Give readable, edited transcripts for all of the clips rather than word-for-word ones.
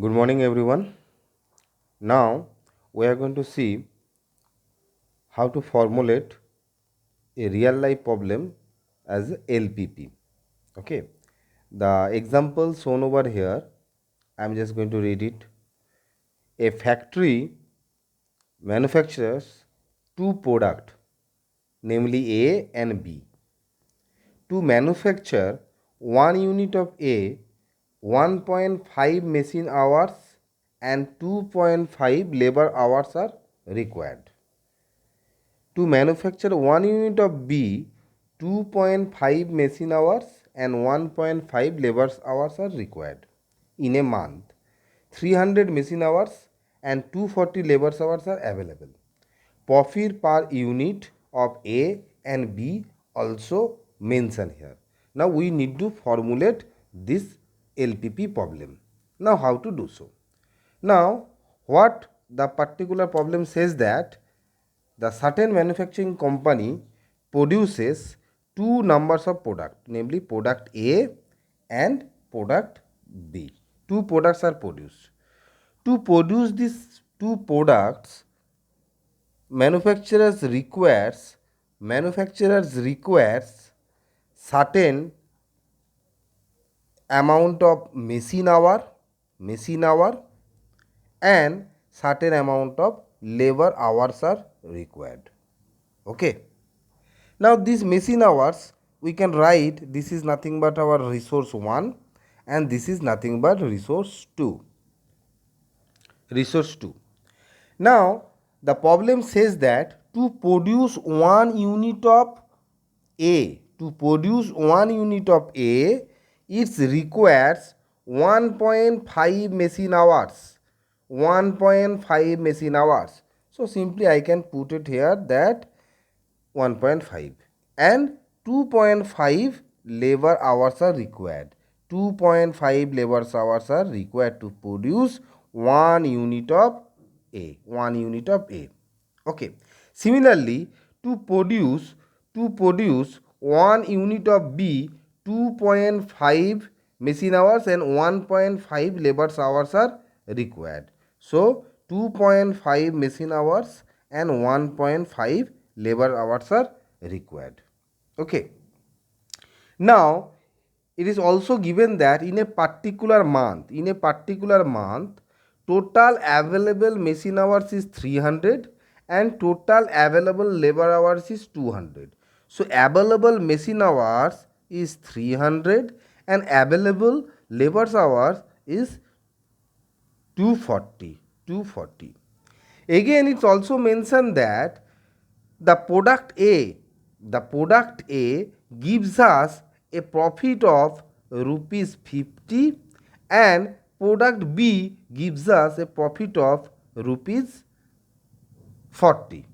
Good morning, everyone. Now we are going to see how to formulate a real life problem as LPP. Okay, the example shown over here, I'm just going to read it. A factory manufactures two products, namely A and B. To manufacture one unit of A, 1.5 machine hours and 2.5 labor hours are required. To manufacture one unit of B, 2.5 machine hours and 1.5 labor hours are required. In a month, 300 machine hours and 240 labor hours are available. Profit per unit of A and B also mentioned here. Now we need to formulate this LPP problem. Now how to do so? Now what the particular problem says that the certain manufacturing company produces two numbers of product, namely product A and product B. Two products are produced. To produce these two products, manufacturers requires certain amount of machine hour and certain amount of labor hours are required. Okay. Now these machine hours we can write, this is nothing but our resource 1 and this is nothing but resource 2. Resource 2. Now the problem says that to produce one unit of A, it requires 1.5 machine hours. 1.5 machine hours. So simply I can put it here that 1.5 and 2.5 labor hours are required. 2.5 labor hours are required to produce one unit of A. Okay. Similarly, to produce one unit of B, 2.5 machine hours and 1.5 labor hours are required. So 2.5 machine hours and 1.5 labor hours are required. Okay. Now it is also given that in a particular month, total available machine hours is 300 and total available labor hours is 200. So available machine hours is 300 and available labor hours is 240. Again, it's also mentioned that the product A gives us a profit of rupees 50 and product B gives us a profit of rupees 40.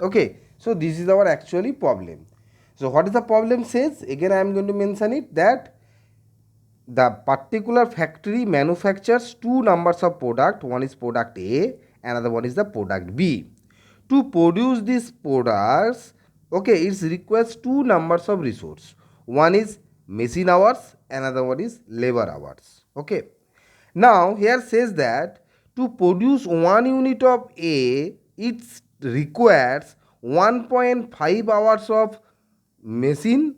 Okay, so this is our actually problem. So what is the problem says? Again I am going to mention it that the particular factory manufactures two numbers of product. One is product A, another one is the product B. To produce these products, okay, it requires two numbers of resource. One is machine hours, another one is labor hours. Okay. Now here says that to produce one unit of A, it requires 1.5 hours of machine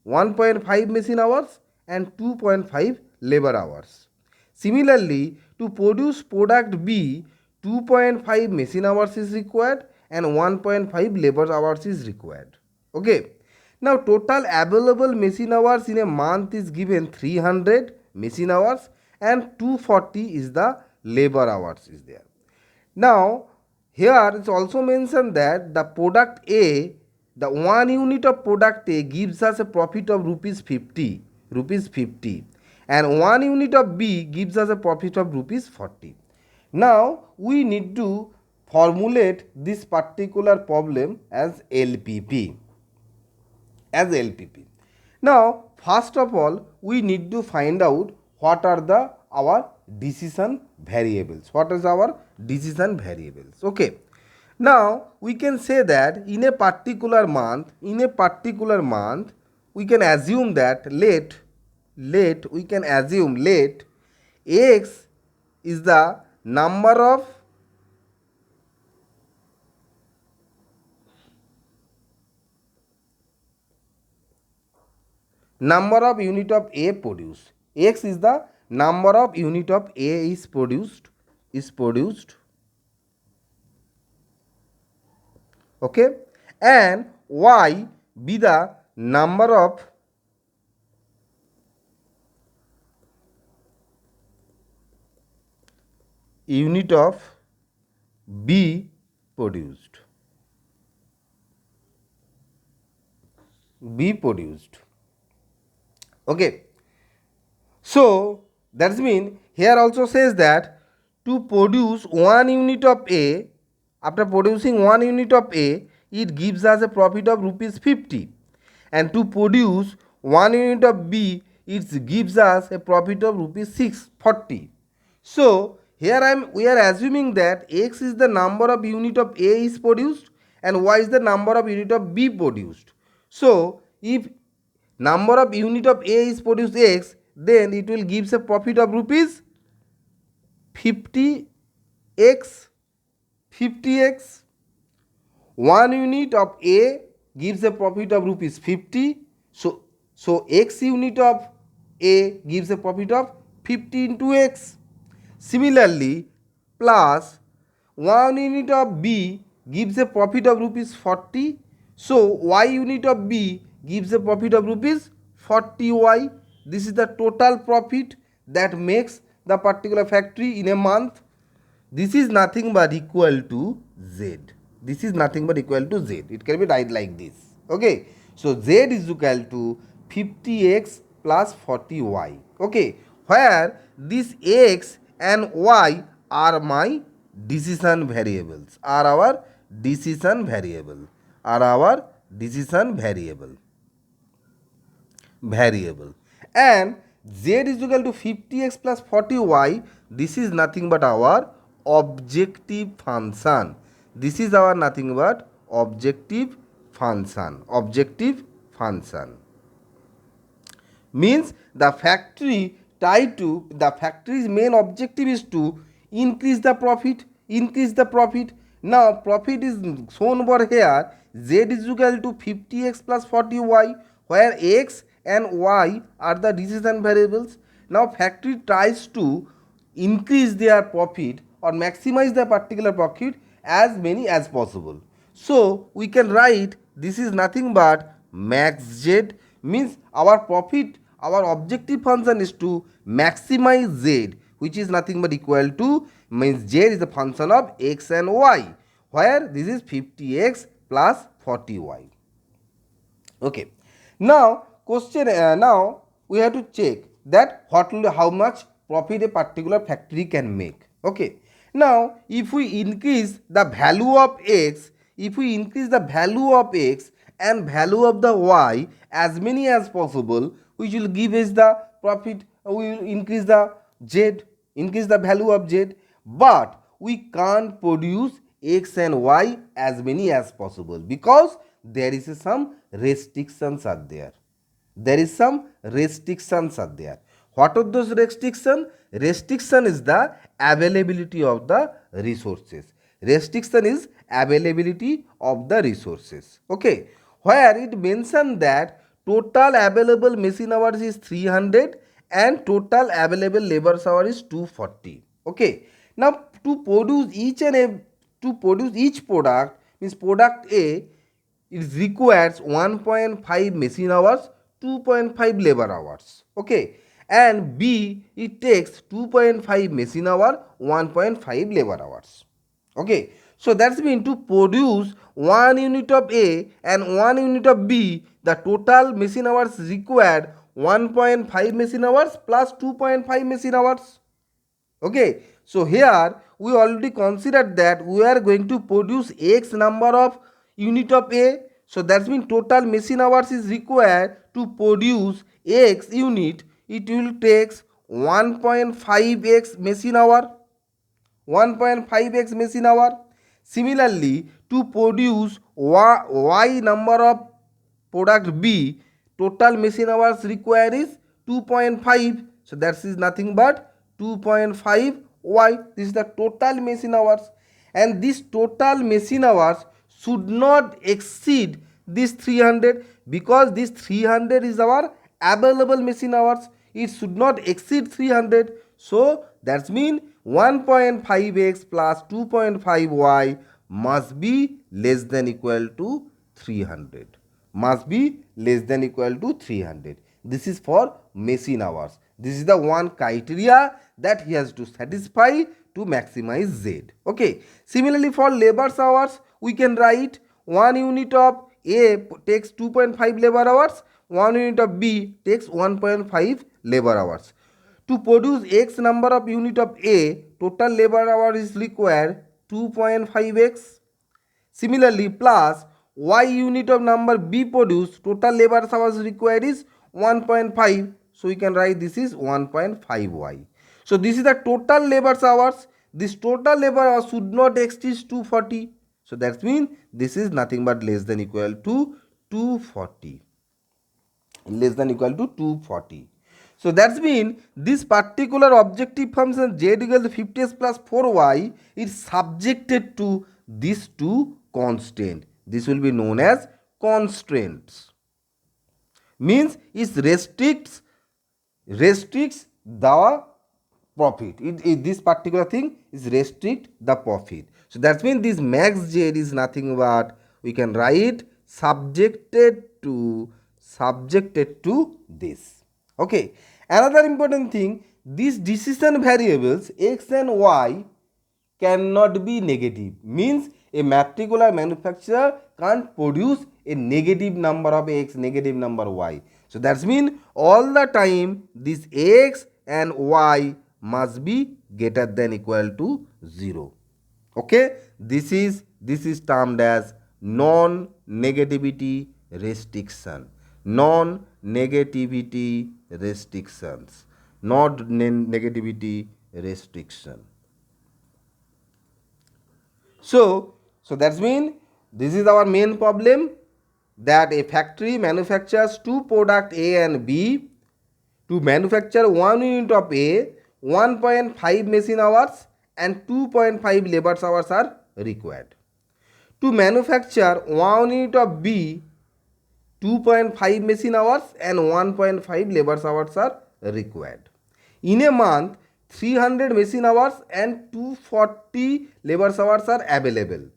1.5 machine hours and 2.5 labor hours. Similarly, to produce product B, 2.5 machine hours is required and 1.5 labor hours is required. Okay. Now total available machine hours in a month is given 300 machine hours and 240 is the labor hours is there. Now here it's also mentioned that the product A, the one unit of product A gives us a profit of rupees 50 and one unit of B gives us a profit of rupees 40. Now we need to formulate this particular problem as LPP. Now first of all we need to find out what are the our decision variables. Okay. Now we can say that in a particular month, we can assume that let X is the number of unit of A produced. X is the number of unit of A is produced. Okay, and Y be the number of unit of B produced. Okay, so that's mean here also says that to produce 1 unit of A, after producing 1 unit of A, it gives us a profit of rupees 50, and to produce 1 unit of B, it gives us a profit of rupees 640. So here we are assuming that X is the number of unit of A is produced and Y is the number of unit of B produced. So if number of unit of A is produced X, then it will gives a profit of rupees 50x. 50x. 1 unit of A gives a profit of rupees 50. So X unit of A gives a profit of 50 into X. Similarly, plus 1 unit of B gives a profit of rupees 40. So Y unit of B gives a profit of rupees 40Y. This is the total profit that makes the particular factory in a month. This is nothing but equal to Z. This is nothing but equal to Z. It can be written like this. Okay. So Z is equal to 50x plus 40y. Okay. Where this x and y are my decision variables. Are our decision variable. And z is equal to 50x plus 40y. This is nothing but our objective function. This is our nothing but objective function. Means the factory's main objective is to increase the profit. Now profit is shown over here. Z is equal to 50x plus 40y, where x and y are the decision variables. Now factory tries to increase their profit or maximize the particular profit as many as possible. So we can write this is nothing but max z, means our profit, our objective function is to maximize z, which is nothing but equal to, means z is a function of x and y, where this is 50x plus 40y. Okay. Now question, now we have to check that how much profit a particular factory can make. Okay. Now if we increase the value of x, and value of the y as many as possible, which will give us the profit, we will increase the value of z, but we can't produce x and y as many as possible because there is some restrictions are there. What are those restrictions? Restriction is the availability of the resources. Okay. Where it mentioned that total available machine hours is 300 and total available labor hour is 240. Okay. Now to produce each product, means product A, it requires 1.5 machine hours, 2.5 labor hours. Okay. And B, it takes 2.5 machine hour, 1.5 labor hours. Okay. So that's mean to produce 1 unit of A and 1 unit of B, the total machine hours required 1.5 machine hours plus 2.5 machine hours. Okay. So here we already considered that we are going to produce X number of unit of A. So that means total machine hours is required to produce X unit. It will take 1.5x machine hour. Similarly, to produce Y number of product B, total machine hours required is 2.5. So that is nothing but 2.5 y. This is the total machine hours, and this total machine hours should not exceed this 300, because this 300 is our available machine hours. It should not exceed 300. So that's mean 1.5x plus 2.5y must be less than equal to 300. Must be less than equal to 300. This is for machine hours. This is the one criteria that he has to satisfy to maximize Z. Okay. Similarly, for labor's hours, we can write 1 unit of A takes 2.5 labor hours, 1 unit of B takes 1.5 labor hours. To produce X number of unit of A, total labor hour is required 2.5x. Similarly, plus Y unit of number B produced, total labor hours required is 1.5. So we can write this is 1.5y. So this is the total labor hours. This total labor hours should not exceed 240. So that means this is nothing but less than equal to 240. Less than equal to 240. So that's mean this particular objective function z equal to 50x plus 4y is subjected to these two constraints. This will be known as constraints. Means it restricts the profit. This particular thing is restrict the profit. So that means this max z is nothing but, we can write subjected to this. Okay. Another important thing, these decision variables x and y cannot be negative. Means a particular manufacturer can't produce a negative number of x, negative number y. So that's mean all the time this x and y must be greater than equal to 0. Okay, this is termed as non-negativity restriction. Non-negativity restrictions. Not negativity restriction. So that's mean this is our main problem, that a factory manufactures two products A and B. To manufacture 1 unit of A, 1.5 machine hours and 2.5 labor hours are required. To manufacture 1 unit of B, 2.5 machine hours and 1.5 labor hours are required. In a month, 300 machine hours and 240 labor hours are available.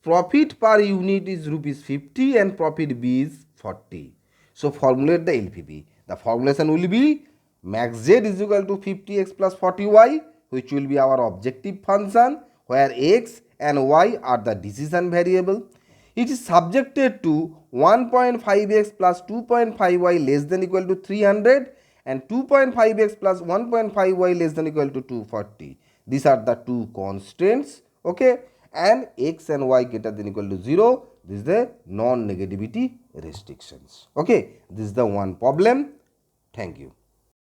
Profit per unit is rupees 50 and profit B is 40. So formulate the LPB. The formulation will be max Z is equal to 50x plus 40y, which will be our objective function, where x and y are the decision variable. It is subjected to 1.5x plus 2.5y less than equal to 300 and 2.5x plus 1.5y less than equal to 240. These are the two constraints. Okay, and x and y greater than equal to 0. This is the non-negativity restrictions. Okay, this is the one problem. Thank you.